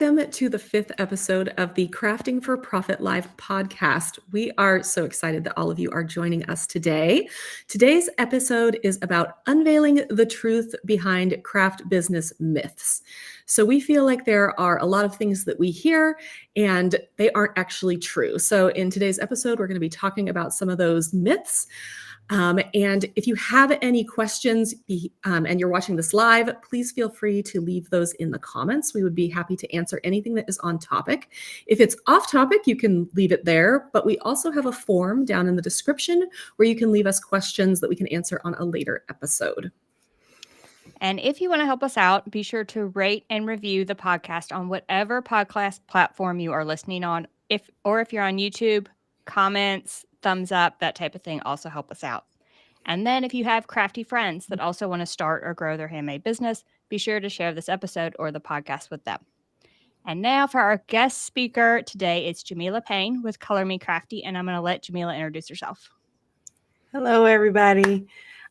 Welcome to the 5th episode of the Crafting for Profit Live podcast. We are so excited that all of you are joining us today. Today's episode is about unveiling the truth behind craft business myths. So we feel like there are a lot of things that we hear and they aren't actually true. So in today's episode, we're going to be talking about some of those myths. And if you have any questions and you're watching this live, please feel free to leave those in the comments. We would be happy to answer anything that is on topic. If it's off topic, you can leave it there, but we also have a form down in the description where you can leave us questions that we can answer on a later episode. And if you want to help us out, be sure to rate and review the podcast on whatever podcast platform you are listening on. If you're on YouTube, comments, thumbs up, that type of thing also help us out. And then if you have crafty friends that also want to start or grow their handmade business, be sure to share this episode or the podcast with them. And now for our guest speaker today, it's Jamela Payne with Color Me Crafty, and I'm going to let Jamela introduce herself. Hello, everybody.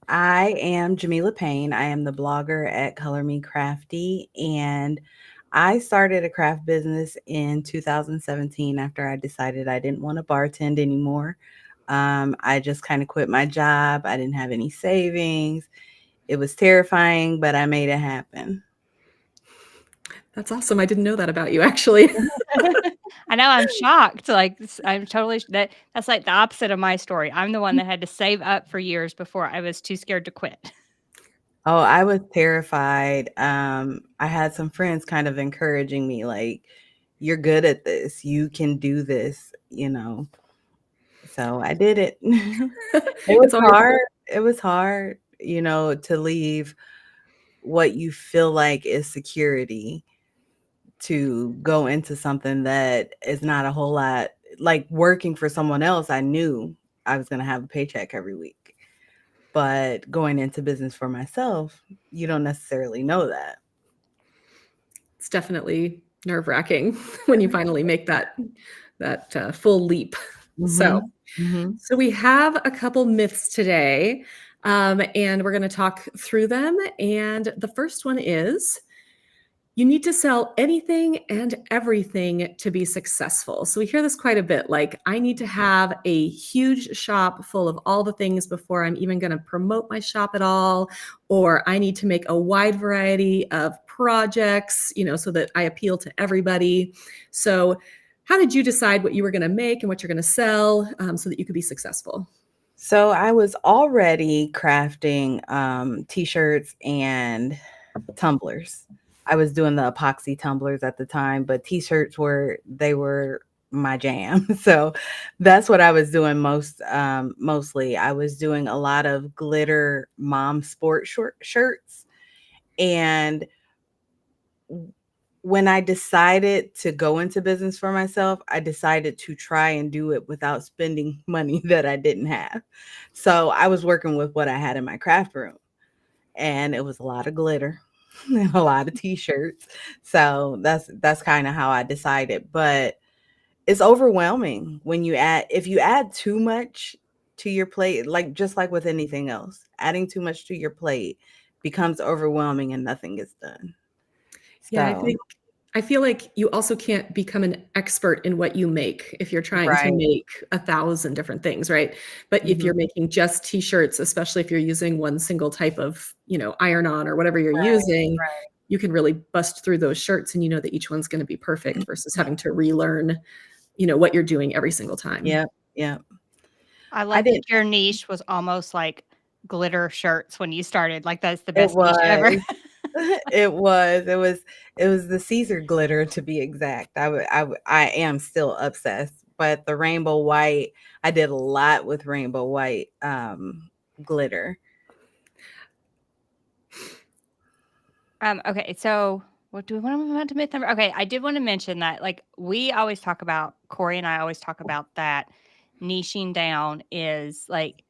I am Jamela Payne. I am the blogger at Color Me Crafty, and I started a craft business in 2017 after I decided I didn't want to bartend anymore. I just kind of quit my job. I didn't have any savings. It was terrifying, but I made it happen. That's awesome. I didn't know that about you, actually. I know, I'm shocked. That's like the opposite of my story. I'm the one that had to save up for years before I was too scared to quit. Oh, I was terrified. I had some friends kind of encouraging me, like, you're good at this. You can do this, So I did it. It was hard. It was hard, to leave what you feel like is security to go into something that is not a whole lot. Like working for someone else, I knew I was going to have a paycheck every week. But going into business for myself, you don't necessarily know that. It's definitely nerve-wracking when you finally make that full leap. Mm-hmm. So we have a couple myths today, and we're going to talk through them. And the first one is, you need to sell anything and everything to be successful. So we hear this quite a bit, like, I need to have a huge shop full of all the things before I'm even going to promote my shop at all, or I need to make a wide variety of projects, so that I appeal to everybody. So how did you decide what you were going to make and what you're going to sell so that you could be successful? So I was already crafting t-shirts and tumblers. I was doing the epoxy tumblers at the time, but t-shirts were my jam. So that's what I was doing mostly. I was doing a lot of glitter mom sport shirts. And when I decided to go into business for myself, I decided to try and do it without spending money that I didn't have. So I was working with what I had in my craft room, and it was a lot of glitter and a lot of t-shirts. So that's kind of how I decided. But it's overwhelming if you add too much to your plate, just like with anything else, adding too much to your plate becomes overwhelming and nothing gets done. Yeah, I feel like you also can't become an expert in what you make if you're trying to make 1,000 different things, right? But if you're making just t-shirts, especially if you're using one single type of, iron-on or whatever you're using, you can really bust through those shirts and you know that each one's going to be perfect versus having to relearn, what you're doing every single time. Yeah. I like that your niche was almost like glitter shirts when you started. Like, that's the best niche ever. It was the Caesar glitter, to be exact. I am still obsessed, but the rainbow white, I did a lot with rainbow white glitter. Okay, so what do we want to move on to myth number? Okay, I did want to mention that, like, Corey and I always talk about that niching down is like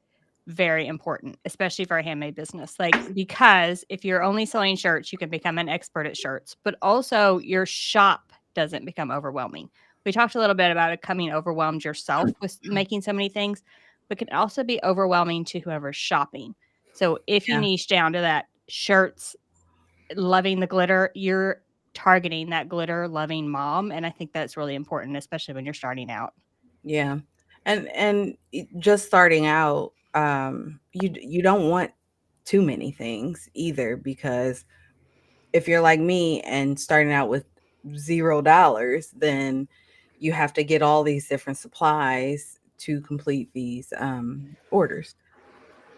very important, especially for a handmade business. Like, because if you're only selling shirts, you can become an expert at shirts, but also your shop doesn't become overwhelming. We talked a little bit about becoming overwhelmed yourself with making so many things, but it can also be overwhelming to whoever's shopping. So if you niche down to that shirts, loving the glitter, you're targeting that glitter loving mom. And I think that's really important, especially when you're starting out. Yeah. And just starting out, you don't want too many things either, because if you're like me and starting out with $0, then you have to get all these different supplies to complete these orders.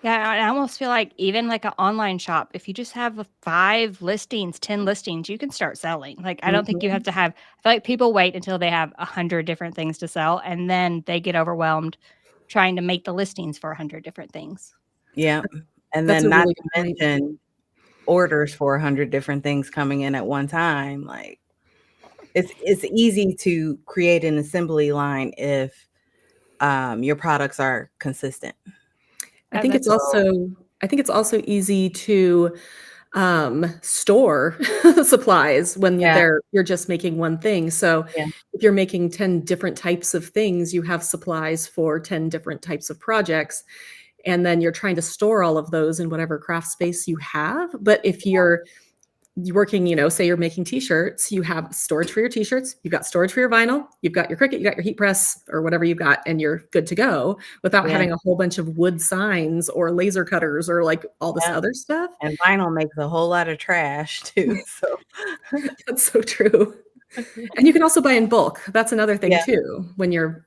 Yeah, I almost feel like even like an online shop, if you just have 5 listings, 10 listings, you can start selling. Like, I don't think you have Mhm. to have, I feel like people wait until they have 100 different things to sell and then they get overwhelmed trying to make the listings for 100 different things. Yeah. And That's then a not really to good point. mention orders for 100 different things coming in at one time. Like, it's easy to create an assembly line if your products are consistent. I think it's That's So also I think it's also easy to store supplies when yeah, you're just making one thing. So yeah, if you're making 10 different types of things, you have supplies for 10 different types of projects. And then you're trying to store all of those in whatever craft space you have. But if you're working, say you're making t-shirts, you have storage for your t-shirts, you've got storage for your vinyl, you've got your Cricut, you got your heat press or whatever you've got, and you're good to go without yeah, having a whole bunch of wood signs or laser cutters or like all this yeah. other stuff. And vinyl makes a whole lot of trash too. So That's so true. And you can also buy in bulk. That's another thing yeah, too. When you're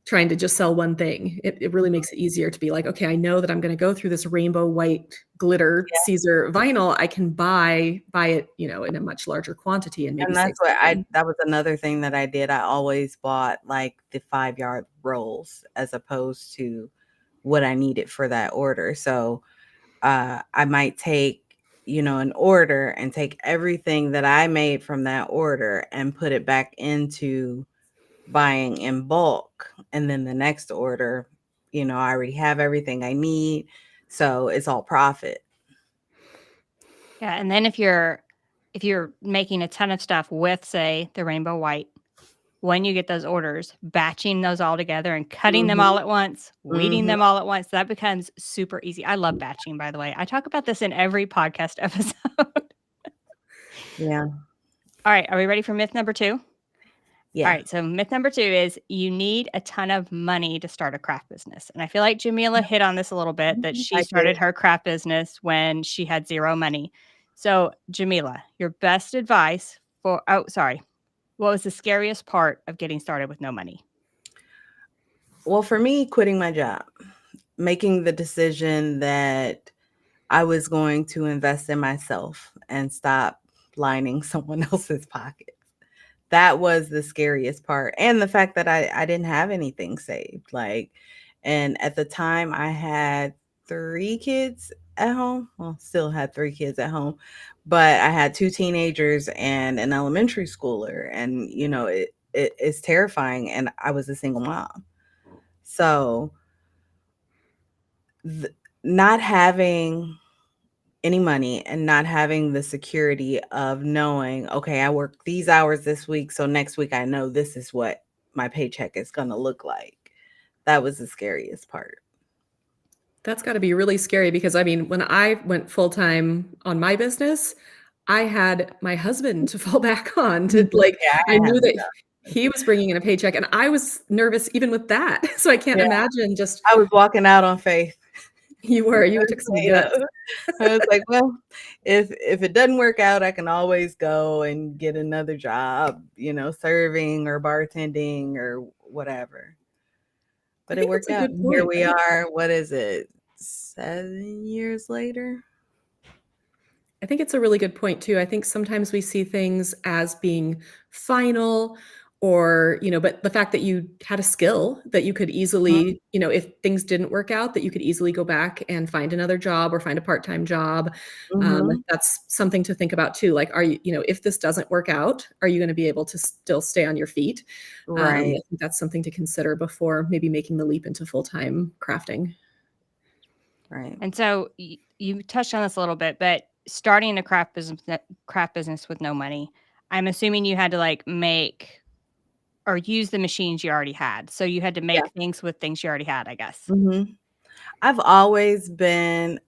trying to just sell one thing, it really makes it easier to be like, okay, I know that I'm going to go through this rainbow white glitter yeah. Caesar vinyl. I can buy it, in a much larger quantity and maybe And save that's what some money. that was another thing that I did. I always bought like the 5-yard rolls as opposed to what I needed for that order. So I might take, an order and take everything that I made from that order and put it back into buying in bulk. And then the next order, I already have everything I need. So it's all profit. Yeah, and then if you're making a ton of stuff with, say, the rainbow white, when you get those orders, batching those all together and cutting them all Hmm. at once, weeding Hmm. them all at once, that becomes super easy. I love batching, by the way. I talk about this in every podcast episode. Yeah. All right, are we ready for myth number 2? All Yeah. right, so myth number 2 is you need a ton of money to start a craft business. And I feel like Jamila hit on this a little bit, that she I did. started her craft business when she had 0 money. So, Jamila, your best advice for, oh, sorry. What was the scariest part of getting started with no money? Well, for me, quitting my job, making the decision that I was going to invest in myself and stop lining someone else's pockets. That was the scariest part. And the fact that I didn't have anything saved. Like, and at the time I had 3 kids at home. Well, still had 3 kids at home, but I had 2 teenagers and an elementary schooler. And, it's terrifying. And I was a single mom. So not having any money and not having the security of knowing, okay, I work these hours this week, so next week I know this is what my paycheck is going to look like. That was the scariest part. That's got to be really scary because I mean, when I went full time on my business, I had my husband to fall back on to Mhm. like, Yeah, I I knew have that that. he was bringing in a paycheck and I was nervous even with that. So I can't Yeah, imagine just I was walking out on faith. you took some guts. I was like, well, if it doesn't work out, I can always go and get another job, serving or bartending or whatever. I But it think that's worked a out. good And here point. we are. What is it? 7 years later? I think it's a really good point too. I think sometimes we see things as being final or, but the fact that you had a skill that you could Mhm, easily, if things didn't work out, that you could easily go back and find another job or find a part-time job. mhm. That's something to think about too. Like, are you, if this doesn't work out, are you going to be able to still stay on your feet? I Right, think that's something to consider before maybe making the leap into full-time crafting. right. And so you touched on this a little bit, but starting a craft business with no money, I'm assuming you had to like make or use the machines you already had. So you had to Yeah. make things with things you already had, I guess. Mhm. I've always been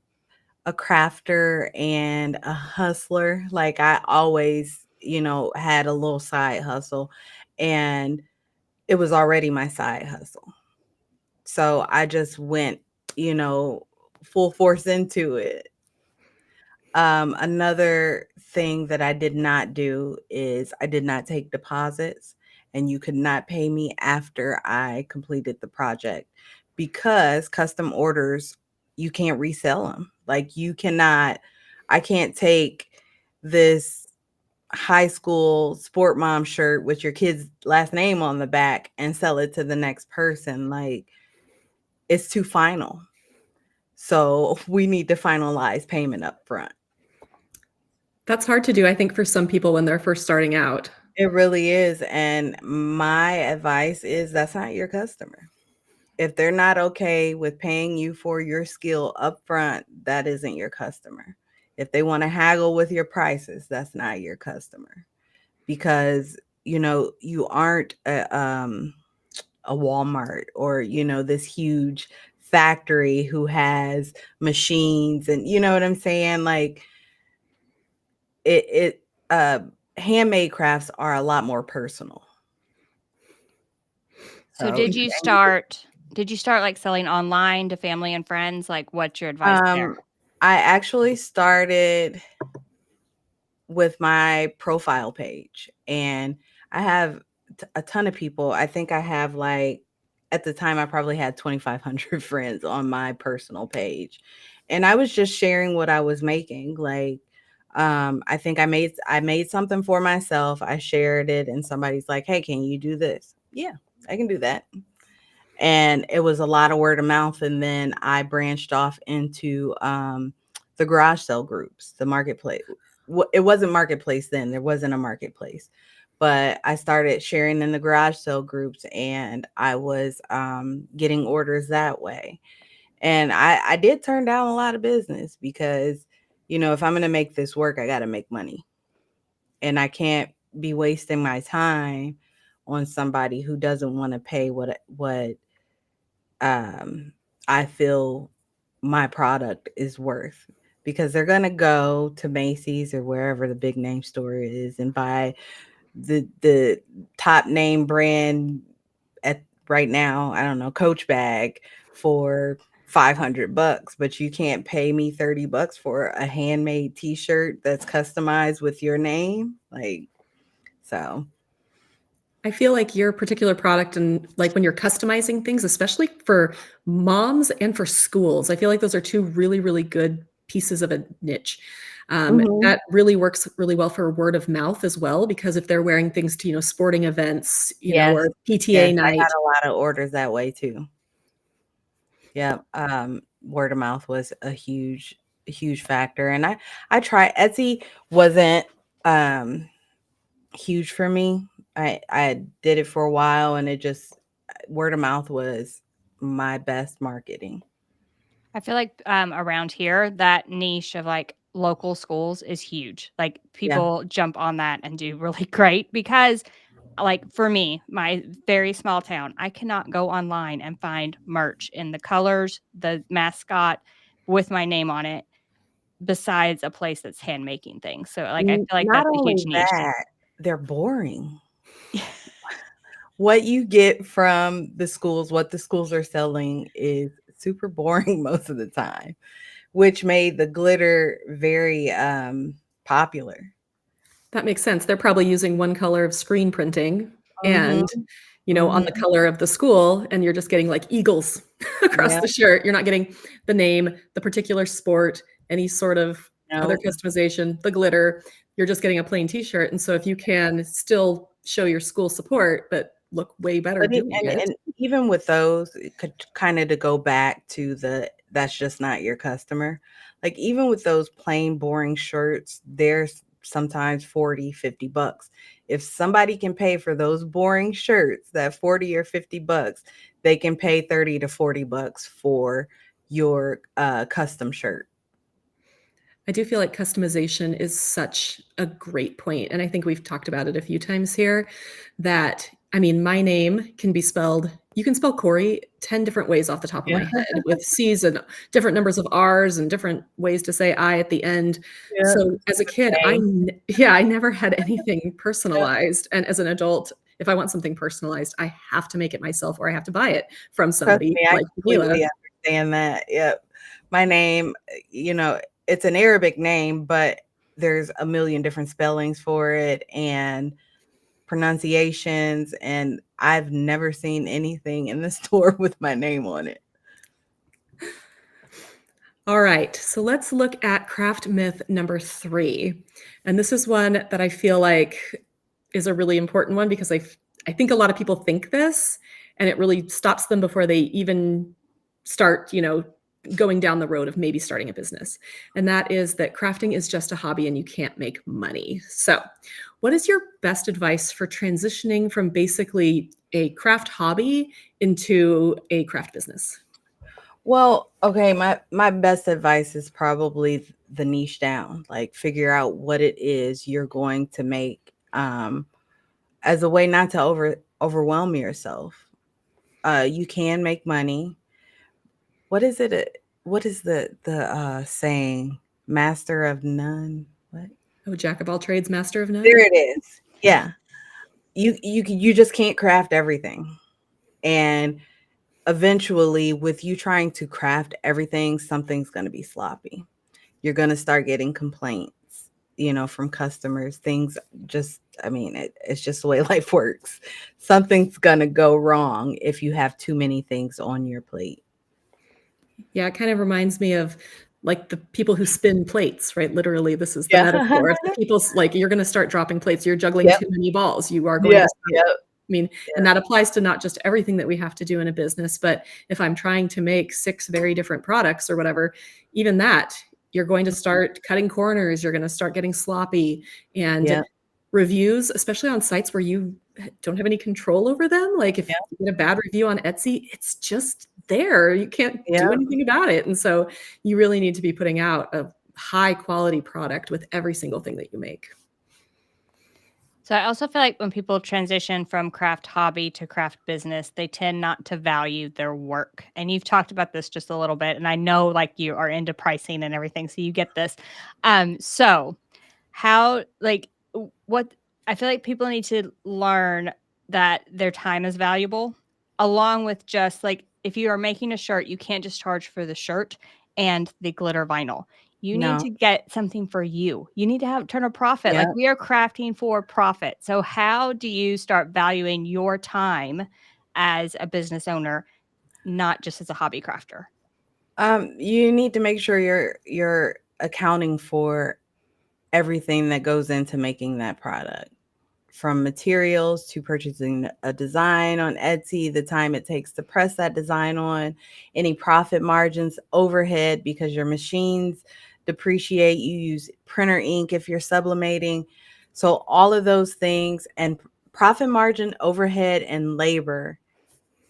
a crafter and a hustler. Like I always, had a little side hustle, and it was already my side hustle. So I just went, you know, full force into it. Another thing that I did not do is I did not take deposits, and you could not pay me after I completed the project, because custom orders, you can't resell them. Like I can't take this high school sport mom shirt with your kid's last name on the back and sell it to the next person. Like, it's too final. So we need to finalize payment up front. That's hard to do, I think, for some people when they're first starting out. It really is. And my advice is that's not your customer. If they're not okay with paying you for your skill up front, that isn't your customer. If they want to haggle with your prices, that's not your customer. Because, you aren't a Walmart or, this huge factory who has machines, and you know what I'm saying? Like, it handmade crafts are a lot more personal. So So did you start like selling online to family and friends? Like, what's your advice there? I actually started with my profile page, and I have a ton of people. I think I have, like, at the time I probably had 2,500 friends on my personal page, and I was just sharing what I was making. Like, I think I made something for myself. I shared it, and somebody's like, "Hey, can you do this?" Yeah, I can do that. And it was a lot of word of mouth. And then I branched off into the garage sale groups, the marketplace. It wasn't marketplace then. There wasn't a marketplace. But I started sharing in the garage sale groups, and I was getting orders that way. And I did turn down a lot of business because, if I'm going to make this work, I got to make money. And I can't be wasting my time on somebody who doesn't want to pay what I feel my product is worth, because they're going to go to Macy's or wherever the big name store is and buy the top name brand at right now, I don't know, Coach bag for $500, but you can't pay me $30 for a handmade t-shirt that's customized with your name. Like, so I feel like your particular product, and like when you're customizing things, especially for moms and for schools, I feel like those are two really, really good pieces of a niche. Mhm. That really works really well for word of mouth as well, because if they're wearing things to, sporting events, Yes. or Yes, PTA I got night. a lot of orders that way too. Yeah, word of mouth was a huge factor, and I tried. Etsy wasn't huge for me. I did it for a while, and it just word of mouth was my best marketing. I feel like around here, that niche of like local schools is huge. Like, Yeah. people jump on that and do really great because, like, for me, my very small town, I cannot go online and find merch in the colors, the mascot with my name on it, besides a place that's hand making things. So, like, I feel like Not that's a only huge niche. that, they're boring. What you get from the schools, what the schools are selling is super boring most of the time, which made the glitter very popular. That makes sense. They're probably using one color of screen printing Mhm. and, on the Mhm. color of the school, and you're just getting like eagles across Yeah. the shirt. You're not getting the name, the particular sport, any sort of other No. customization, the glitter. You're just getting a plain t-shirt. And so if you can still show your school support, but look way better But doing it. and even with those, it could kind of to go back to that's just not your customer. Like, even with those plain boring shirts, there's sometimes 40, $50. If somebody can pay for those boring shirts, that 40 or $50, they can pay 30 to $40 for your custom shirt. I do feel like customization is such a great point, and I think we've talked about it a few times here, that, I mean, my name can be spelled you can spell Corey 10 different ways off the top of my Yeah. head with C's and different numbers of R's and different ways to say I at the end. Yeah. So as a kid, I never had anything personalized. And as an adult, if I want something personalized, I have to make it myself or I have to buy it from Trust somebody me, I like Jamela. completely understand that. Yep. My name, it's an Arabic name, but there's a million different spellings for it and pronunciations, and I've never seen anything in the store with my name on it. All right, so let's look at craft myth number 3. And this is one that I feel like is a really important one because I think a lot of people think this and it really stops them before they even start, going down the road of maybe starting a business. And that is that crafting is just a hobby and you can't make money. So, what is your best advice for transitioning from basically a craft hobby into a craft business? Well, okay, my best advice is probably the niche down, like figure out what it is you're going to make as a way not to overwhelm yourself. You can make money. What is it? What is the saying? Master of none. What? Oh, jack of all trades, master of none. There it is. Yeah. You just can't craft everything. And eventually with you trying to craft everything, something's going to be sloppy. You're going to start getting complaints, from customers. Things just, it's just the way life works. Something's going to go wrong if you have too many things on your plate. Yeah, it kind of reminds me of like the people who spin plates, right? Literally, this is the metaphor. If the people's like, you're going to start dropping plates, you're juggling too many balls. You are going to start, and that applies to not just everything that we have to do in a business, but if I'm trying to make 6 very different products or whatever, even that, you're going to start cutting corners. You're going to start getting sloppy and reviews, especially on sites where you don't have any control over them. Like if you get a bad review on Etsy, it's just there. You can't do anything about it. And so you really need to be putting out a high quality product with every single thing that you make. So I also feel like when people transition from craft hobby to craft business, they tend not to value their work. And you've talked about this just a little bit. And I know like you are into pricing and everything, so you get this. So how, like, what I feel like people need to learn that their time is valuable, along with just like if you are making a shirt, you can't just charge for the shirt and the glitter vinyl. You need to get something for you. You need to turn a profit. Like we are crafting for profit. So how do you start valuing your time as a business owner, not just as a hobby crafter? You need to make sure you're accounting for everything that goes into making that product, from materials to purchasing a design on Etsy, the time it takes to press that design on, any profit margins, overhead, because your machines depreciate, you use printer ink if you're sublimating. So all of those things, and profit margin, overhead, and labor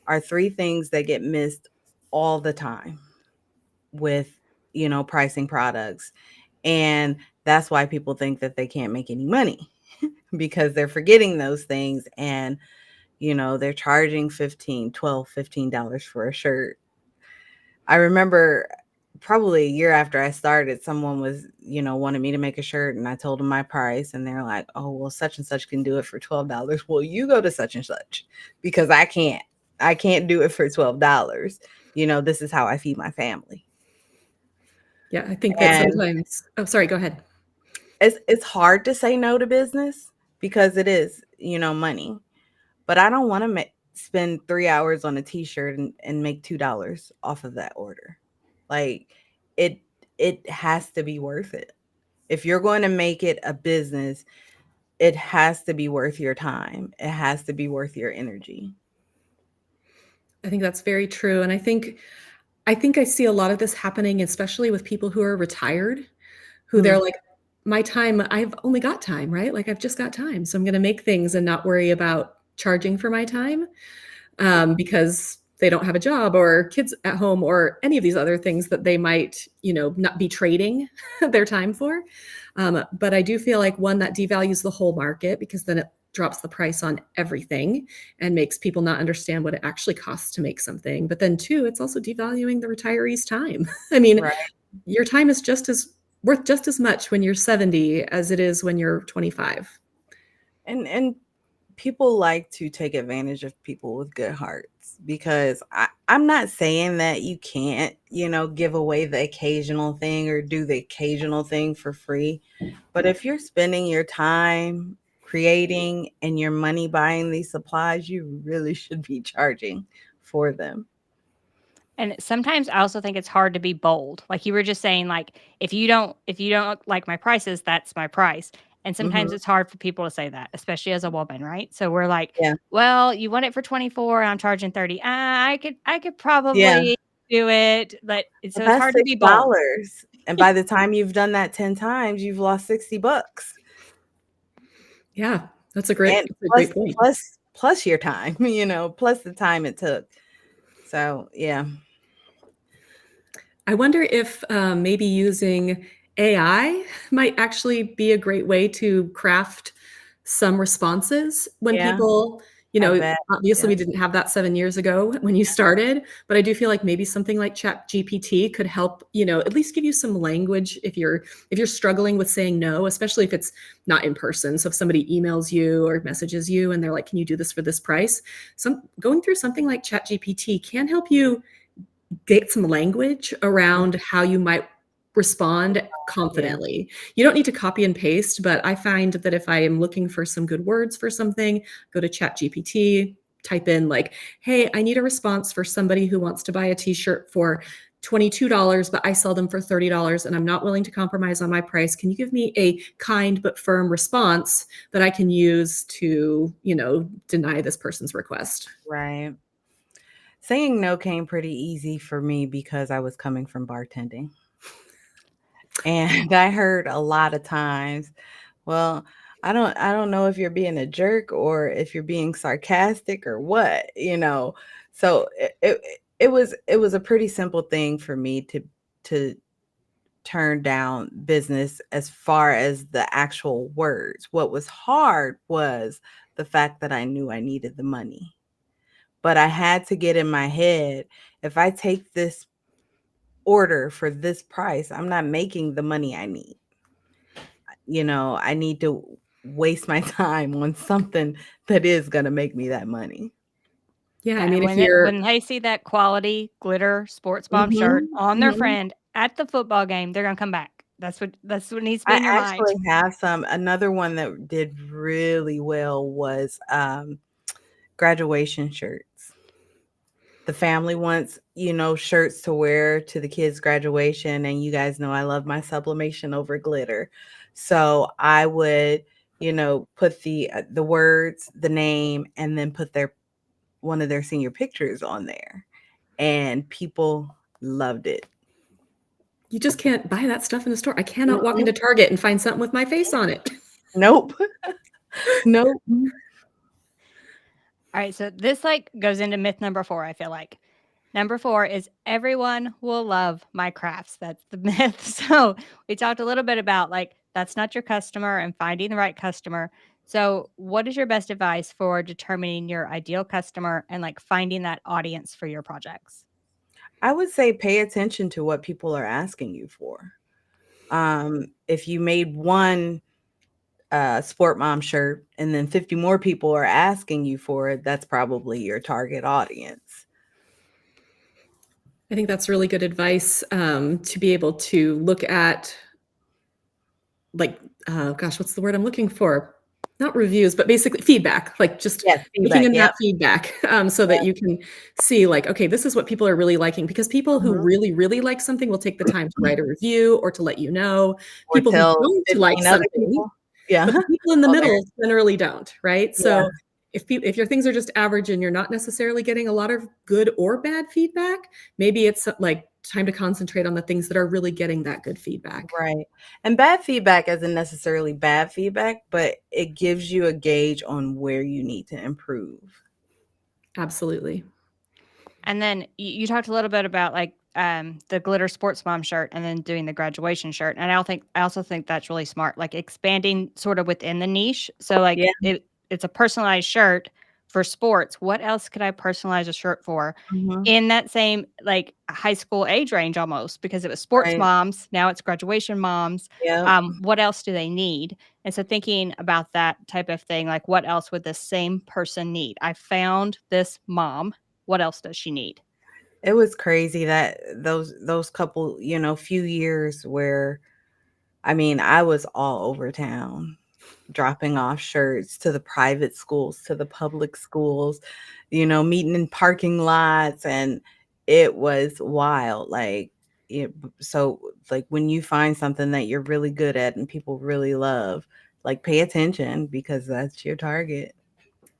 are 3 things that get missed all the time with, pricing products. And that's why people think that they can't make any money because they're forgetting those things. And, they're charging $15 for a shirt. I remember probably a year after I started, someone was, wanted me to make a shirt, and I told them my price, and they're like, oh, well, such and such can do it for $12. Well, you go to such and such, because I can't do it for $12. This is how I feed my family. Yeah, I think that sometimes, oh, sorry, go ahead. It's hard to say no to business because it is, money, but I don't want to spend 3 hours on a t-shirt and make $2 off of that order. Like it has to be worth it. If you're going to make it a business, it has to be worth your time. It has to be worth your energy. I think that's very true. And I think I see a lot of this happening, especially with people who are retired, who they're like, my time, I've only got time, right? Like I've just got time. So I'm going to make things and not worry about charging for my time because they don't have a job or kids at home or any of these other things that they might, not be trading their time for. But I do feel like one that devalues the whole market, because then drops the price on everything and makes people not understand what it actually costs to make something. But then two, it's also devaluing the retiree's time. I mean, Right. your time is just as worth just as much when you're 70 as it is when you're 25. And people like to take advantage of people with good hearts, because I'm not saying that you can't, give away the occasional thing or do the occasional thing for free. But if you're spending your time creating and your money buying these supplies, you really should be charging for them. And sometimes I also think it's hard to be bold. Like you were just saying, like if you don't like my prices, that's my price. And sometimes Hmm. it's hard for people to say that, especially as a woman, right? So we're like, Yeah. well, you want it for 24 and I'm charging 30. I could Yeah. probably do it, but But so it's that's hard to be bold. $6. And by the time you've done that 10 times, you've lost $60. Yeah, that's And a great point. plus your time, plus the time it took. So yeah. I wonder if maybe using AI might actually be a great way to craft some responses when Yeah, people, I bet. obviously we Yes. didn't have that 7 years ago when you started, but I do feel like maybe something like Chat GPT could help, at least give you some language if you're struggling with saying no, especially if it's not in person. So if somebody emails you or messages you and they're like, "Can you do this for this price?" Going through something like Chat GPT can help you get some language around how you might respond Yeah. confidently. You don't need to copy and paste, but I find that if I am looking for some good words for something, go to ChatGPT, type in like, "Hey, I need a response for somebody who wants to buy a t-shirt for $22, but I sell them for $30 and I'm not willing to compromise on my price. Can you give me a kind but firm response that I can use to, deny this person's request?" Right. Saying no came pretty easy for me because I was coming from bartending. And I heard a lot of times, well, I don't know if you're being a jerk or if you're being sarcastic or what. So it was a pretty simple thing for me to turn down business as far as the actual words. What was hard was the fact that I knew I needed the money. But I had to get in my head, if I take this order for this price, I'm not making the money I need. I need to waste my time on something that is going to make me that money. Yeah, I Yeah, and mean, if when you're they see that quality glitter sports mom shirt Mhm, on their mhm. friend at the football game, they're gonna come back. That's what needs to be I in your mind. actually have another one that did really well was graduation shirts. The family wants, shirts to wear to the kids' graduation, and you guys know I love my sublimation over glitter. So I would, put the words, the name, and then put their one of their senior pictures on there, and people loved it. You just can't buy that stuff in the store. I cannot walk Mm-mm. into Target and find something with my face on it. Nope. Nope. All right, so this like goes into myth number 4, I feel like. Number 4 is everyone will love my crafts. That's the myth. So we talked a little bit about like that's not your customer and finding the right customer. So what is your best advice for determining your ideal customer and like finding that audience for your projects? I would say pay attention to what people are asking you for. If you made one sport mom shirt and then 50 more people are asking you for it, that's probably your target audience. I think that's really good advice, to be able to look at, like, gosh, what's the word I'm looking for? Not reviews, but basically feedback, like just Yes, taking feedback. in Yep. that feedback, so that Yep. you can see like, okay, this is what people are really liking, because people who Mhm. really, really like something will take the time to write a review or to let you know. Or People who tell don't like 15 other something, people. Yeah. but the people in the Oh, there. middle generally don't, right? Yeah. So if your things are just average and you're not necessarily getting a lot of good or bad feedback, maybe it's like time to concentrate on the things that are really getting that good feedback. Right. And bad feedback isn't necessarily bad feedback, but it gives you a gauge on where you need to improve. Absolutely. And then you talked a little bit about like the glitter sports mom shirt and then doing the graduation shirt. And I also think that's really smart, like expanding sort of within the niche. So like Yeah. it's a personalized shirt for sports. What else could I personalize a shirt for Mhm. in that same like high school age range almost? Because it was sports Right. moms, now it's graduation moms. Yep. What else do they need? And so thinking about that type of thing, like what else would the same person need? I found this mom. What else does she need? It was crazy that those couple, few years where, I mean, I was all over town dropping off shirts to the private schools, to the public schools, meeting in parking lots, and it was wild. So like when you find something that you're really good at and people really love, like pay attention because that's your target.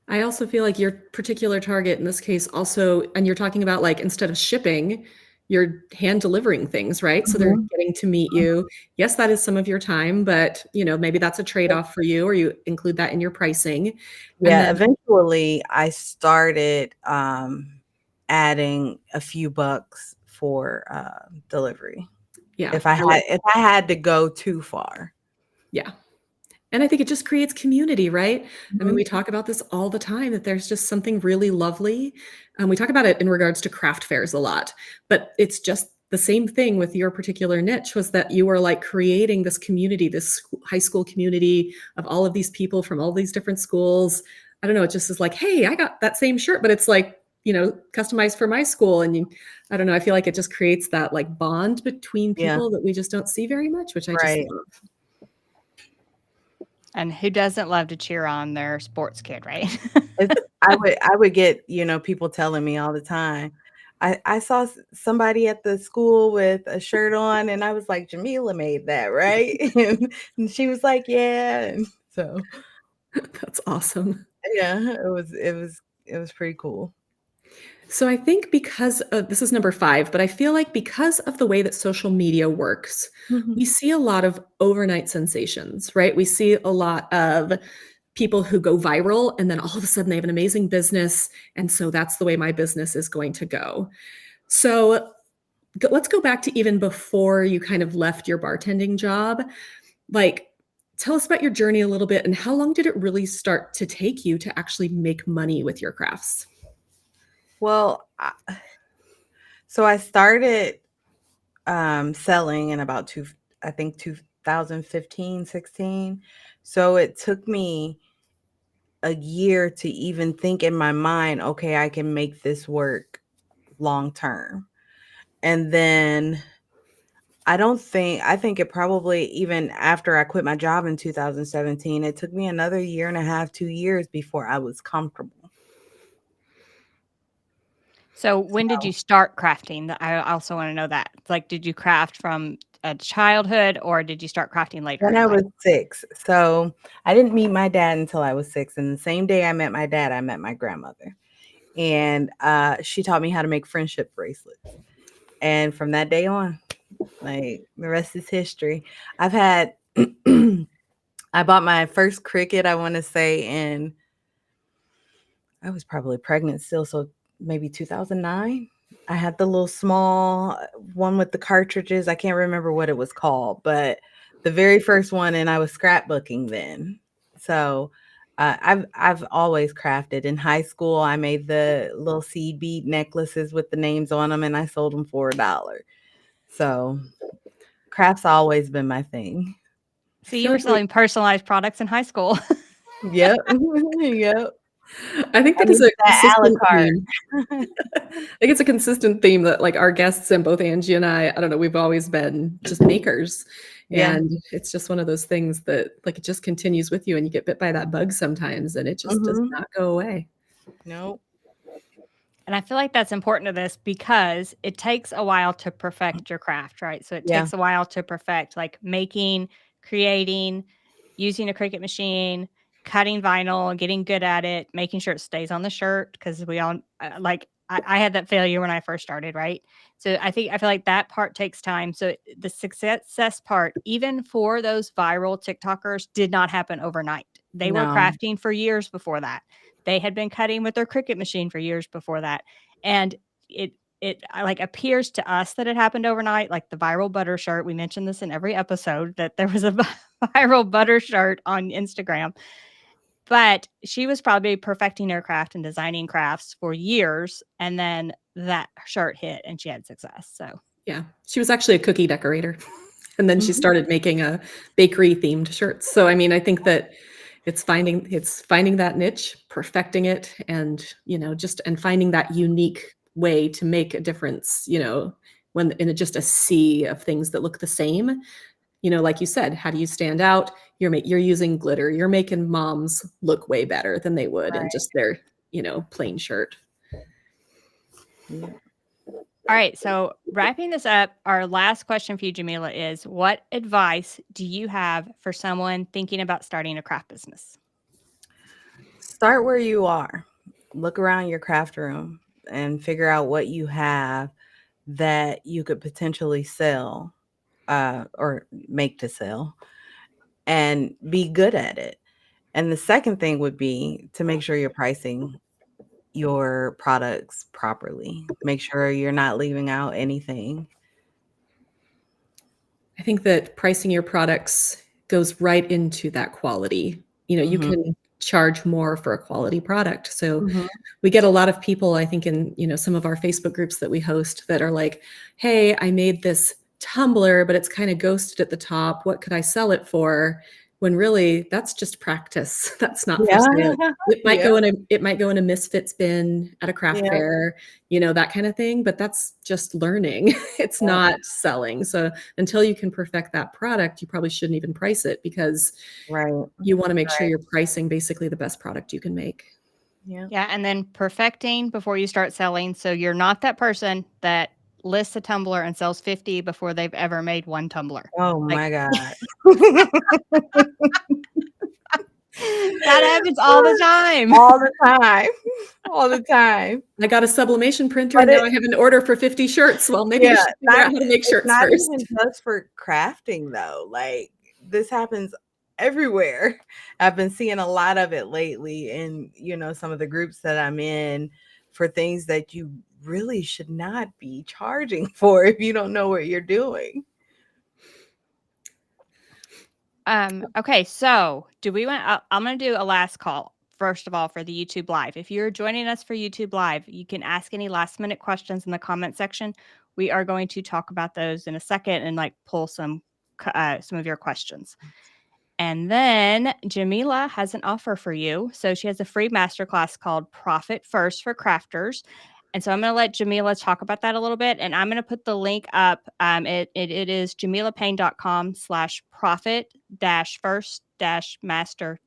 I also feel like your particular target in this case also, and you're talking about like instead of shipping, you're hand delivering things, right? So they're Mhm. getting to meet you. Yes, that is some of your time, but maybe that's a trade-off for you, or you include that in your pricing. And Yeah, then, eventually I started adding a few bucks for delivery yeah, if I I like, had to go too far. yeah. And I think it just creates community, right? I mean, Mhm. we talk about this all the time that there's just something really lovely. We talk about it in regards to craft fairs a lot, but it's just the same thing with your particular niche was that you were like creating this community, this high school community of all of these people from all these different schools. I don't know, it just is like, hey, I got that same shirt, but it's like, customized for my school. And I don't know, I feel like it just creates that like bond between Yeah, people that we just don't see very much, which I just right. love. And who doesn't love to cheer on their sports kid, right? I would get, people telling me all the time. I saw somebody at the school with a shirt on and I was like, Jamela made that, right? And she was like, yeah. And so That's awesome. yeah, it was pretty cool. So I think because of, this is number 5, but I feel like because of the way that social media works, Mhm. we see a lot of overnight sensations, right? We see a lot of people who go viral and then all of a sudden they have an amazing business. And so that's the way my business is going to go. So let's go back to even before you kind of left your bartending job. Like, tell us about your journey a little bit and how long did it really start to take you to actually make money with your crafts? Well, so I started selling in about I think 2015, 16. So it took me a year to even think in my mind, okay, I can make this work long term. And then I think it probably, even after I quit my job in 2017, it took me another year and a half, 2 years before I was comfortable. So when did you start crafting? I also want to know that. Like, did you craft from a childhood or did you start crafting later When in I life? was 6. So I didn't meet my dad until I was 6. And the same day I met my dad, I met my grandmother. And she taught me how to make friendship bracelets. And from that day on, like the rest is history. I've had, I bought my first Cricut, I want to say, in, I was probably pregnant still. So maybe 2009. I had the little small one with the cartridges. I can't remember what it was called, but the very first one, and I was scrapbooking then. So I've always crafted. In high school, I made the little seed bead necklaces with the names on them, and I sold them for $1. So crafts always been my thing. I So you feel were like we selling personalized products in high school. Yep, yep. I think I that is needed a that a la consistent theme. carte. I think it's a consistent theme that like our guests and both Angie and I don't know, we've always been just makers. Yeah. And it's just one of those things that like it just continues with you and you get bit by that bug sometimes and it just does Mhm. not go away. Nope. And I feel like that's important to this because it takes a while to perfect your craft, right? So it Yeah. takes a while to perfect like making, creating, using a Cricut machine, cutting vinyl, getting good at it, making sure it stays on the shirt because we all like I had that failure when I first started, right? So I feel like that part takes time. So the success part, even for those viral TikTokers, did not happen overnight. They were No. crafting for years before that. They had been cutting with their Cricut machine for years before that. And it like appears to us that it happened overnight, like the viral butter shirt. We mentioned this in every episode that there was a viral butter shirt on Instagram. But she was probably perfecting her craft and designing crafts for years. And then that shirt hit and she had success. So Yeah. She was actually a cookie decorator. And then she Mhm. started making a bakery themed shirts. So I mean, I think that it's finding that niche, perfecting it, and just and finding that unique way to make a difference, when in just a sea of things that look the same. Like you said, how do you stand out? You're using glitter. You're making moms look way better than they would in Right. just their, plain shirt. Yeah. all right. So wrapping this up, our last question for you, Jamela, is what advice do you have for someone thinking about starting a craft business? Start where you are. Look around your craft room and figure out what you have that you could potentially sell or make to sell and be good at it. And the second thing would be to make sure you're pricing your products properly. Make sure you're not leaving out anything. I think that pricing your products goes right into that quality. You Mhm. can charge more for a quality product. So Mhm. we get a lot of people, I think, in some of our Facebook groups that we host that are like, hey, I made this tumbler, but it's kind of ghosted at the top. What could I sell it for? When really that's just practice. That's not for Yeah. sale. It might Yeah. go in a misfits bin at a craft Yeah. fair, that kind of thing, but that's just learning. It's Yeah. not selling. So until you can perfect that product, you probably shouldn't even price it, because Right. you want to make sure Right. you're pricing basically the best product you can make. Yeah. Yeah. And then perfecting before you start selling. So you're not that person that lists a tumbler and sells 50 before they've ever made one tumbler. Oh Like my God. that happens all the time. All the time. All the time. I got a sublimation printer But and now it I have an order for 50 shirts. Well, maybe you yeah, should figure out how to make it's shirts not first. even just for crafting though. Like this happens everywhere. I've been seeing a lot of it lately in, some of the groups that I'm in for things that you really should not be charging for if you don't know what you're doing. Okay, so do we want? I'm going to do a last call first of all for the YouTube Live. If you're joining us for YouTube Live, you can ask any last minute questions in the comment section. We are going to talk about those in a second and like pull some of your questions. And then Jamela has an offer for you. So she has a free masterclass called Profit First for Crafters. And so I'm going to let Jamela talk about that a little bit. And I'm going to put the link up. It is jamelapayne.com/profit first master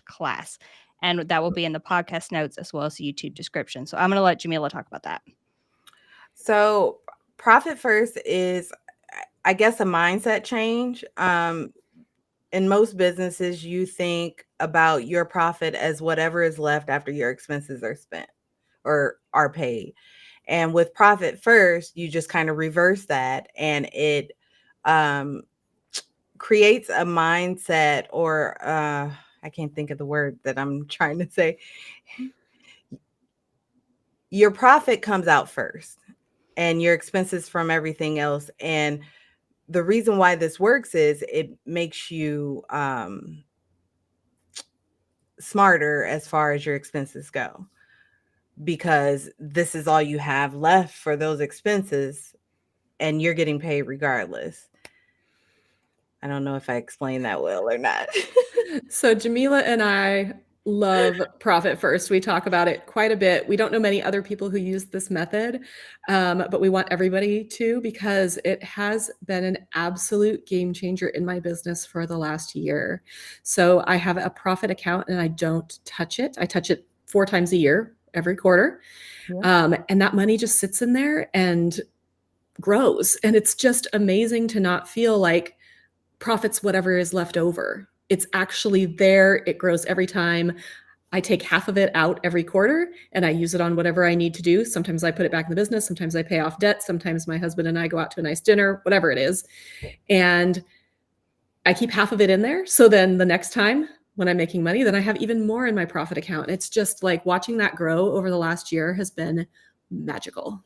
class. And that will be in the podcast notes as well as the YouTube description. So I'm going to let Jamela talk about that. So profit first is, I guess, a mindset change. In most businesses, you think about your profit as whatever is left after your expenses are spent or are paid. And with profit first, you just kind of reverse that, and it creates a mindset, or I can't think of the word that I'm trying to say. Your profit comes out first and your expenses from everything else. And the reason why this works is it makes you smarter as far as your expenses go, because this is all you have left for those expenses and you're getting paid regardless. I don't know if I explained that well or not. So Jamela and I love Profit First. We talk about it quite a bit. We don't know many other people who use this method, but we want everybody to, because it has been an absolute game changer in my business for the last year. So I have a profit account and I don't touch it. I touch it 4 times a year, every quarter. Yeah. And that money just sits in there and grows. And it's just amazing to not feel like profits whatever is left over. It's actually there. It grows every time. I take half of it out every quarter and I use it on whatever I need to do. Sometimes I put it back in the business. Sometimes I pay off debt. Sometimes my husband and I go out to a nice dinner, whatever it is. And I keep half of it in there. So then the next time when I'm making money, then I have even more in my profit account. It's just like watching that grow over the last year has been magical.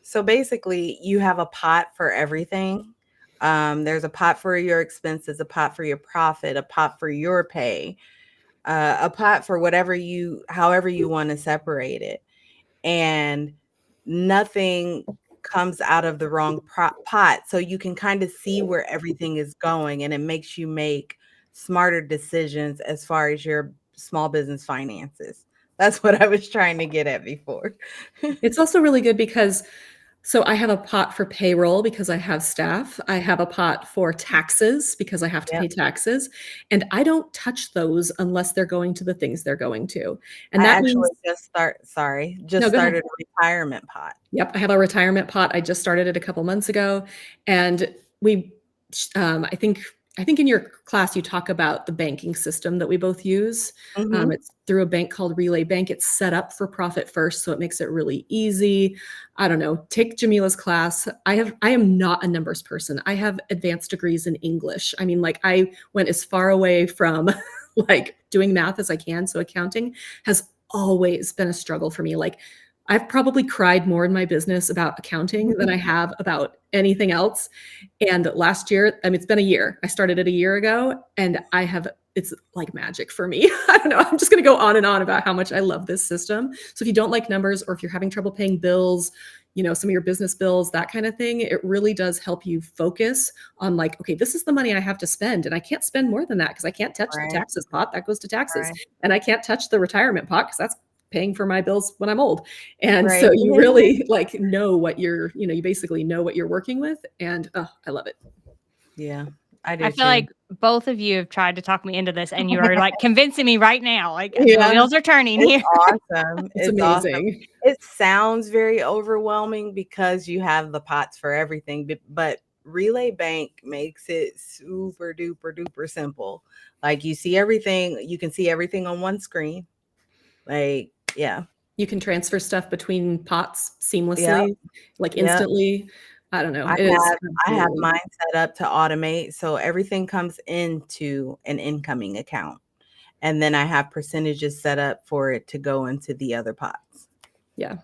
So basically, you have a pot for everything. There's a pot for your expenses, a pot for your profit, a pot for your pay. a pot for however you want to separate it. And nothing comes out of the wrong pot. So you can kind of see where everything is going, and it makes you make smarter decisions as far as your small business finances. That's what I was trying to get at before. It's also really good because so I have a pot for payroll because I have staff. I have a pot for taxes because I have to Yep. pay taxes. And I don't touch those unless they're going to the things they're going to. And I that actually means, just no, go ahead. started a retirement pot. Yep, I have a retirement pot. I just started it a couple months ago, and I think in your class you talk about the banking system that we both use. Hmm. It's through a bank called Relay Bank. It's set up for profit first, so it makes it really easy. I don't know. Take Jamela's class. I am not a numbers person. I have advanced degrees in English. I mean, like I went as far away from like doing math as I can. So accounting has always been a struggle for me. Like I've probably cried more in my business about accounting than I have about anything else. And last year, I mean, it's been a year. I started it a year ago, and it's like magic for me. I don't know. I'm just going to go on and on about how much I love this system. So if you don't like numbers, or if you're having trouble paying bills, some of your business bills, that kind of thing, it really does help you focus on like, okay, this is the money I have to spend, and I can't spend more than that because I can't touch the Right. taxes pot. That goes to taxes. Right. And I can't touch the retirement pot because that's paying for my bills when I'm old. And Right. so you really like know what you basically know what you're working with. And I love it. Yeah, I do I feel too. like both of you have tried to talk me into this, and you are like convincing me right now. Like the Yeah, wheels are turning it's here. awesome. It's It's awesome. amazing. It sounds very overwhelming because you have the pots for everything, but Relay Bank makes it super duper duper simple. Like you can see everything on one screen. Like, yeah. You can transfer stuff between pots Yep. seamlessly, like Yep. instantly. I don't know. I It is have absolutely. mine set up to automate, so everything comes into an incoming account. And then I have percentages set up for it to go into the other pots. Yeah.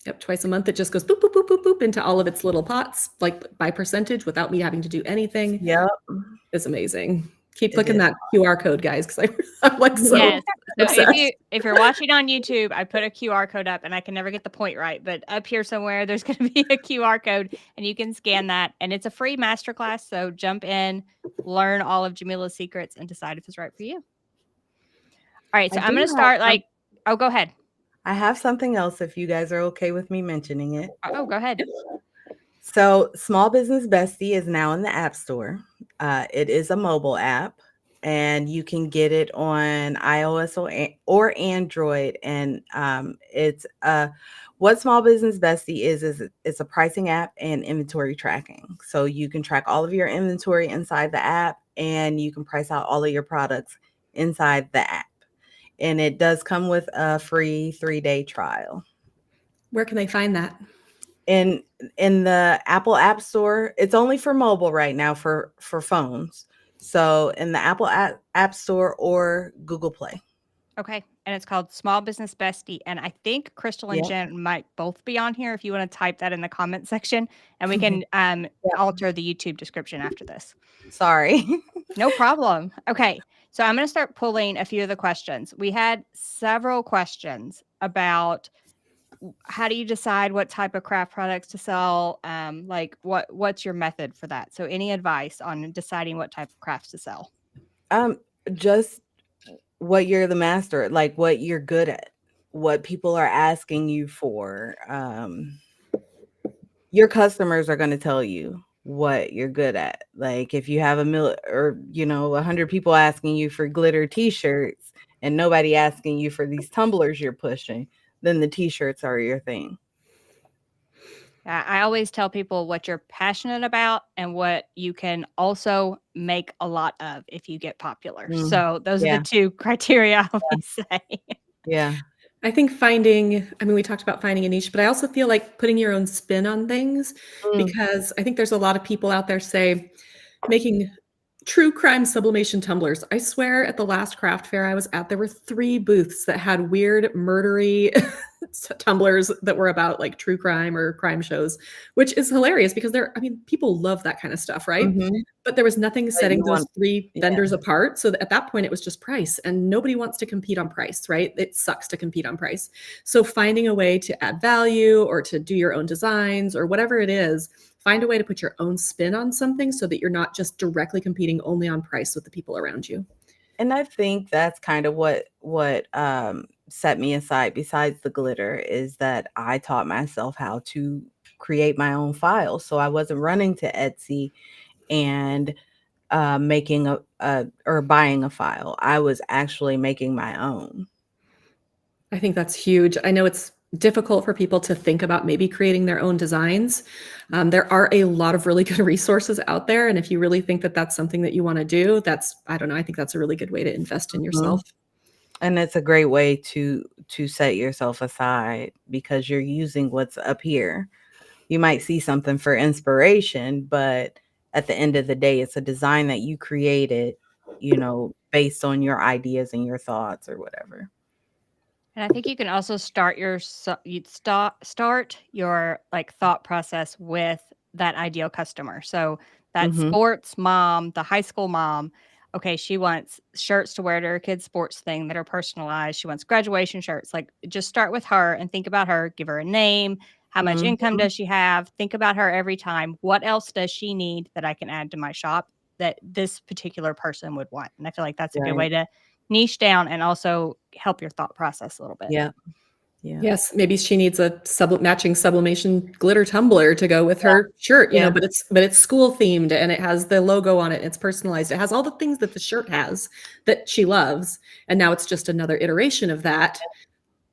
Yep. Twice a month, it just goes boop, boop, boop, boop, boop into all of its little pots, like by percentage without me having to do anything. Yep. It's amazing. Keep It clicking is. that QR code, guys, because I'm like so Yes. So obsessed. if you're watching on YouTube, I put a QR code up, and I can never get the point right, but up here somewhere there's going to be a QR code, and you can scan that, and it's a free masterclass. So jump in, learn all of Jamela's secrets, and decide if it's right for you. All right, so I I'm do going to have start oh, go ahead. I have something else if you guys are okay with me mentioning it. Oh, go ahead. So, Small Business Bestie is now in the App Store. It is a mobile app, and you can get it on iOS or Android. And it's what Small Business Bestie is it's a pricing app and inventory tracking. So you can track all of your inventory inside the app, and you can price out all of your products inside the app. And it does come with a free 3-day trial. Where can they find that? In the Apple App Store. It's only for mobile right now for phones. So in the Apple App Store or Google Play. Okay. And it's called Small Business Bestie. And I think Crystal and Yep. Jen might both be on here if you want to type that in the comment section, and we can alter the YouTube description after this. Sorry. No problem. Okay. So I'm going to start pulling a few of the questions. We had several questions about how do you decide what type of craft products to sell? Like what's your method for that? So any advice on deciding what type of crafts to sell? Just what you're the master, like what you're good at, what people are asking you for. Your customers are going to tell you what you're good at. Like if you have 100 people asking you for glitter t-shirts and nobody asking you for these tumblers you're pushing, then the t-shirts are your thing. I always tell people what you're passionate about and what you can also make a lot of if you get popular. So those are the two criteria I always say. Yeah. I think we talked about finding a niche, but I also feel like putting your own spin on things, because I think there's a lot of people out there say making true crime sublimation tumblers. I swear at the last craft fair I was at, there were 3 booths that had weird murdery Tumblrs that were about like true crime or crime shows, which is hilarious because people love that kind of stuff, right? Mhm. But there was nothing But setting you those want three yeah. vendors apart. So at that point, it was just price, and nobody wants to compete on price, right? It sucks to compete on price. So finding a way to add value or to do your own designs or whatever it is, find a way to put your own spin on something so that you're not just directly competing only on price with the people around you. And I think that's kind of what set me aside besides the glitter is that I taught myself how to create my own files. So I wasn't running to Etsy and making a or buying a file. I was actually making my own. I think that's huge. I know it's difficult for people to think about maybe creating their own designs. There are a lot of really good resources out there. And if you really think that that's something that you want to do, I don't know, I think that's a really good way to invest in Mhm. yourself. And it's a great way to set yourself aside because you're using what's up here. You might see something for inspiration, but at the end of the day, it's a design that you created, based on your ideas and your thoughts or whatever. And I think you can also start your like thought process with that ideal customer. So that Mhm. sports mom, the high school mom, okay, she wants shirts to wear to her kid's sports thing that are personalized. She wants graduation shirts. Like just start with her and think about her, give her a name. How much income Mhm. does she have? Think about her every time. What else does she need that I can add to my shop that this particular person would want? And I feel like that's a good way Right. to niche down and also help your thought process a little bit. Yeah. Yeah. Yes, maybe she needs a matching sublimation glitter tumbler to go with Yeah. her shirt, Yeah. but it's school themed and it has the logo on it. And it's personalized. It has all the things that the shirt has that she loves, and now it's just another iteration of that,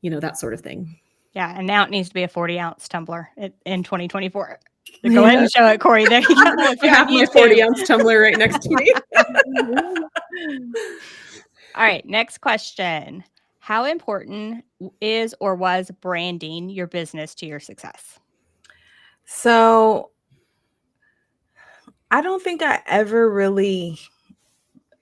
that sort of thing. Yeah, and now it needs to be a 40-ounce tumbler in 2024. Go ahead Yeah. and show it, Corey. There you go. If I you're on have my YouTube. 40-ounce tumbler right next to me. All right, next question. How important is or was branding your business to your success? So I don't think I ever really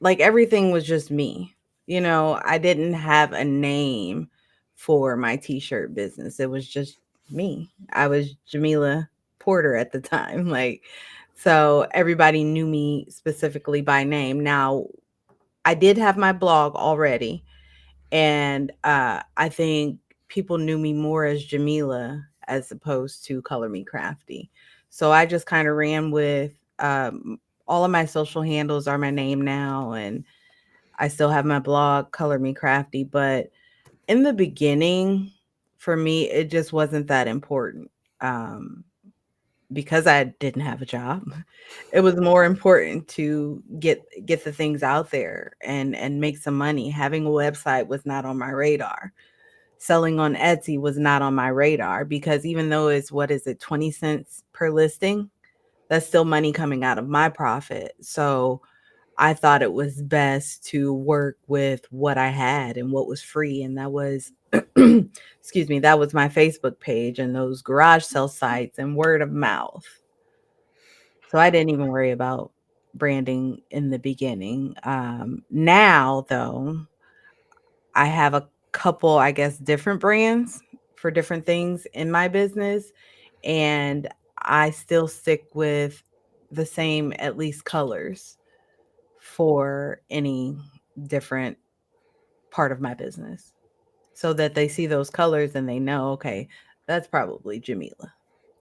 everything was just me. I didn't have a name for my t-shirt business. It was just me. I was Jamela Porter at the time. So everybody knew me specifically by name. Now, I did have my blog already, and I think people knew me more as Jamela as opposed to Color Me Crafty. So I just kind of ran with all of my social handles are my name now, and I still have my blog, Color Me Crafty. But in the beginning, for me, it just wasn't that important because I didn't have a job. It was more important to get the things out there and make some money. Having a website was not on my radar. Selling on Etsy was not on my radar because even though it's, what is it, 20 cents per listing, that's still money coming out of my profit. So I thought it was best to work with what I had and what was free. And that was, excuse me, that was my Facebook page and those garage sale sites and word of mouth. So I didn't even worry about branding in the beginning. Now, though, I have a couple, I guess, different brands for different things in my business. And I still stick with the same, at least, colors for any different part of my business so that they see those colors and they know, okay, that's probably Jamela.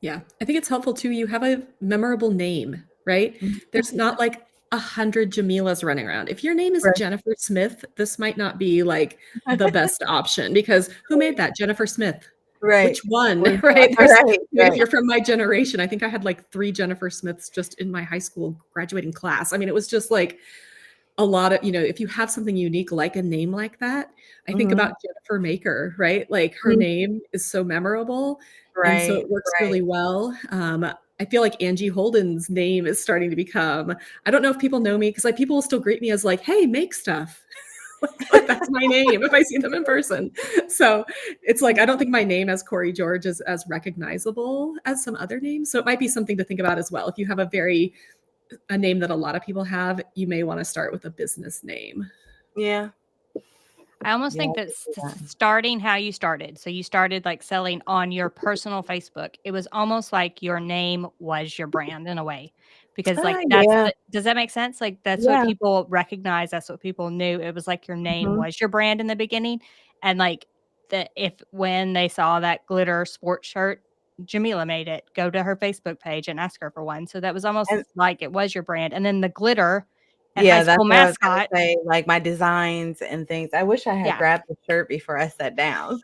Yeah, I think it's helpful too. You have a memorable name, right? There's not like 100 Jamelas running around. If your name is Right. Jennifer Smith, this might not be like the best option because who made that? Jennifer Smith. Which Right. one? Right. Right? Right. If Right. you're from my generation, I think I had like 3 Jennifer Smiths just in my high school graduating class. I mean, it was just like a lot of, if you have something unique like a name like that, I think Mhm. about Jennifer Maker, right? Like her Mhm. name is so memorable. And so Right. it works Right. really well. I feel like Angie Holden's name is starting to become, I don't know if people know me because like people will still greet me as like, hey, make stuff. Like that's my name if I see them in person. So it's like, I don't think my name as Corey George is as recognizable as some other names. So it might be something to think about as well. If you have a name that a lot of people have, you may want to start with a business name. Yeah. I almost Yeah, think I that can see that. starting how you started. So you started like selling on your personal Facebook. It was almost like your name was your brand in a way. Because like Yeah, does that make sense? Like that's what yeah. people recognize. That's what people knew. It was like your name Mhm. was your brand in the beginning. And like that if when they saw that glitter sports shirt, Jamela made it. Go to her Facebook page and ask her for one. So that was almost And like it was your brand. And then the glitter and high yeah, that's school what I was gonna mascot. say, like, my designs and things. I wish I had Yeah. grabbed the shirt before I sat down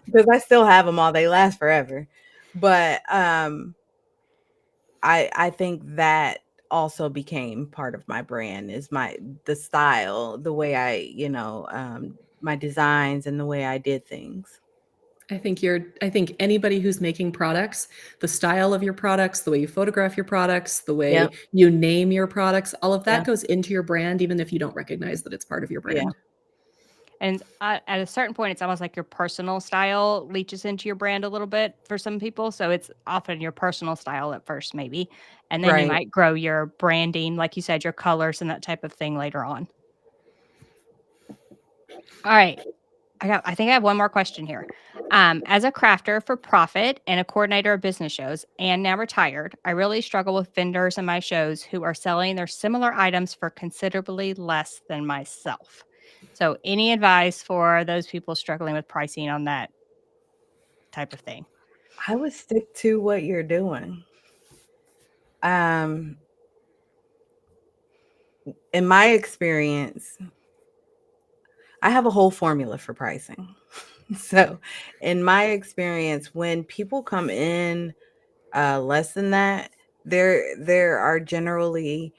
because I still have them all, they last forever. But, I think that also became part of my brand is the style, the way my designs and the way I did things. I think anybody who's making products, the style of your products, the way you photograph your products, the way Yep, you name your products, all of that yep, goes into your brand, even if you don't recognize that it's part of your yeah, brand. And at a certain point, it's almost like your personal style leaches into your brand a little bit for some people. So it's often your personal style at first, maybe. And then you right. might grow your branding, like you said, your colors and that type of thing later on. All right. I think I have one more question here. As a crafter for profit and a coordinator of business shows and now retired, I really struggle with vendors in my shows who are selling their similar items for considerably less than myself. So any advice for those people struggling with pricing on that type of thing? I would stick to what you're doing. Um, in my experience, I have a whole formula for pricing. So, in my experience, when people come in less than that, there are generally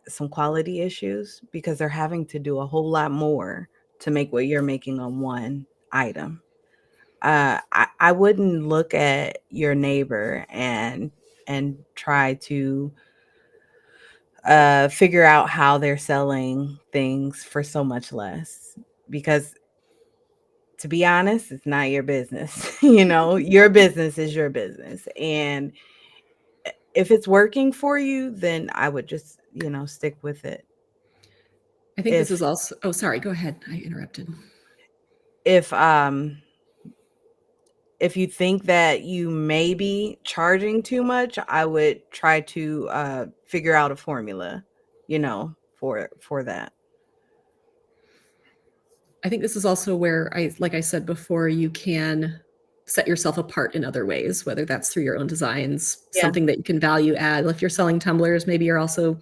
some quality issues because they're having to do a whole lot more to make what you're making on one item. I wouldn't look at your neighbor and try to figure out how they're selling things for so much less because to be honest, it's not your business. Your business is your business. And if it's working for you, then I would just, stick with it. I think this is If also, oh, sorry, go ahead. I interrupted. if if you think that you may be charging too much, I would try to figure out a formula, for that. I think this is also where like I said before, you can set yourself apart in other ways, whether that's through your own designs, Yeah. something that you can value add. If you're selling tumblers, maybe you're also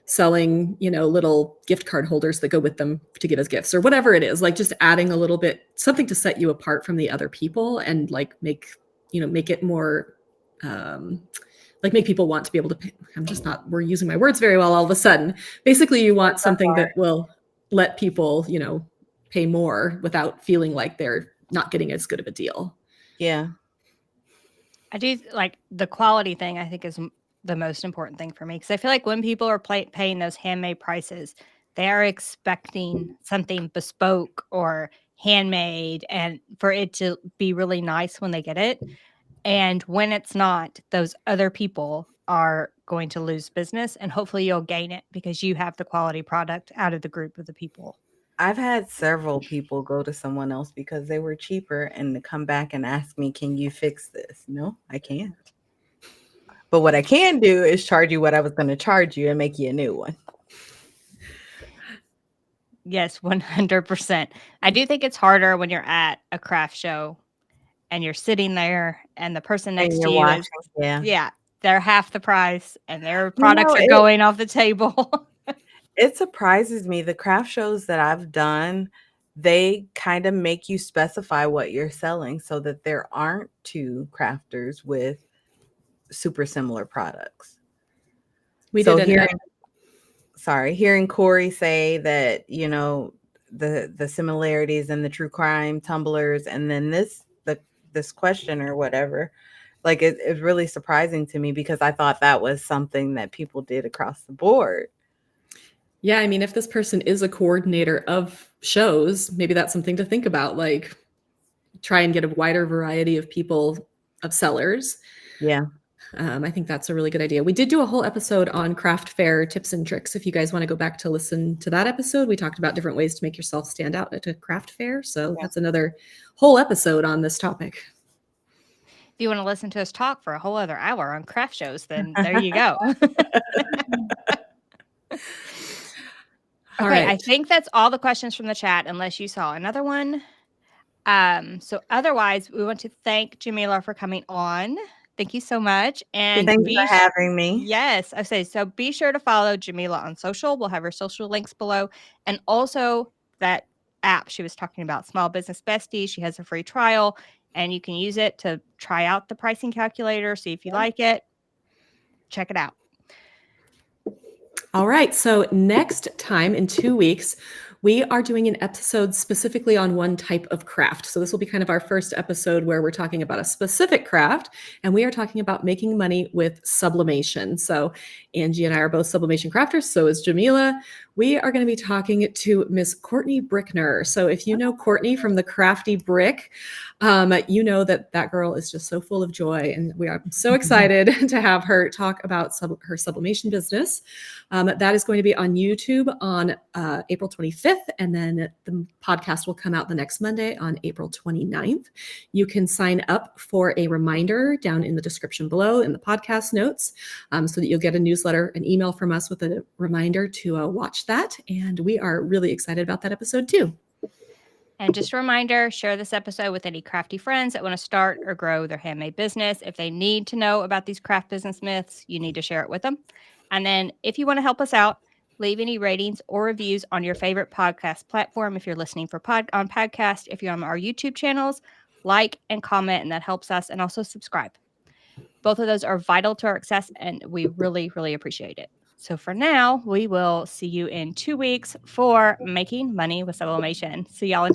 selling, little gift card holders that go with them to give as gifts or whatever it is, like just adding a little bit, something to set you apart from the other people and like make it more, make people want to be able to pay. We're using my words very well all of a sudden. Basically, you want something that will let people, pay more without feeling like they're not getting as good of a deal. Yeah. I do like the quality thing, I think is the most important thing for me because I feel like when people are paying those handmade prices, they are expecting something bespoke or handmade and for it to be really nice when they get it. And when it's not, those other people are going to lose business and hopefully you'll gain it because you have the quality product out of the group of the people. I've had several people go to someone else because they were cheaper and to come back and ask me, can you fix this? No, I can't. But what I can do is charge you what I was going to charge you and make you a new one. Yes, 100%. I do think it's harder when you're at a craft show and you're sitting there and the person next And to you're you is, watching. Yeah. yeah, they're half the price and their You products know, are it going off the table. it surprises me. The craft shows that I've done, they kind of make you specify what you're selling so that there aren't two crafters with super similar products. We So did hearing Corey say that, the similarities and the true crime tumblers, and then this question or whatever, like it's really surprising to me because I thought that was something that people did across the board. Yeah, I mean, if this person is a coordinator of shows, maybe that's something to think about. Like, try and get a wider variety of people, of sellers. Yeah. I think that's a really good idea. We did do a whole episode on craft fair tips and tricks. If you guys want to go back to listen to that episode, we talked about different ways to make yourself stand out at a craft fair. So that's another whole episode on this topic. If you want to listen to us talk for a whole other hour on craft shows, then there you go. All Okay, right. I think that's all the questions from the chat, unless you saw another one. So otherwise, we want to thank Jamela for coming on. Thank you so much. And Thanks for having me. Yes, I say so. Be sure to follow Jamela on social. We'll have her social links below, and also that app she was talking about, Small Business Bestie. She has a free trial, and you can use it to try out the pricing calculator. See if you like it. Check it out. All right. So next time in 2 weeks, we are doing an episode specifically on one type of craft. So this will be kind of our first episode where we're talking about a specific craft, and we are talking about making money with sublimation. So Angie and I are both sublimation crafters. So is Jamela. We are going to be talking to Miss Courtney Brickner. So if you know Courtney from the Crafty Brick, you know that that girl is just so full of joy, and we are so excited to have her talk about her sublimation business. That is going to be on YouTube on April 25th, and then the podcast will come out the next Monday on April 29th. You can sign up for a reminder down in the description below in the podcast notes, so that you'll get a newsletter, an email from us with a reminder to watch that. And we are really excited about that episode too. And just a reminder, share this episode with any crafty friends that want to start or grow their handmade business. If they need to know about these craft business myths, you need to share it with them. And then if you want to help us out, leave any ratings or reviews on your favorite podcast platform. If you're listening on podcast, if you're on our YouTube channels, like and comment, and that helps us. And also subscribe. Both of those are vital to our success, and we really, really appreciate it. So for now, we will see you in 2 weeks for Making Money with Sublimation. See y'all in 2 weeks.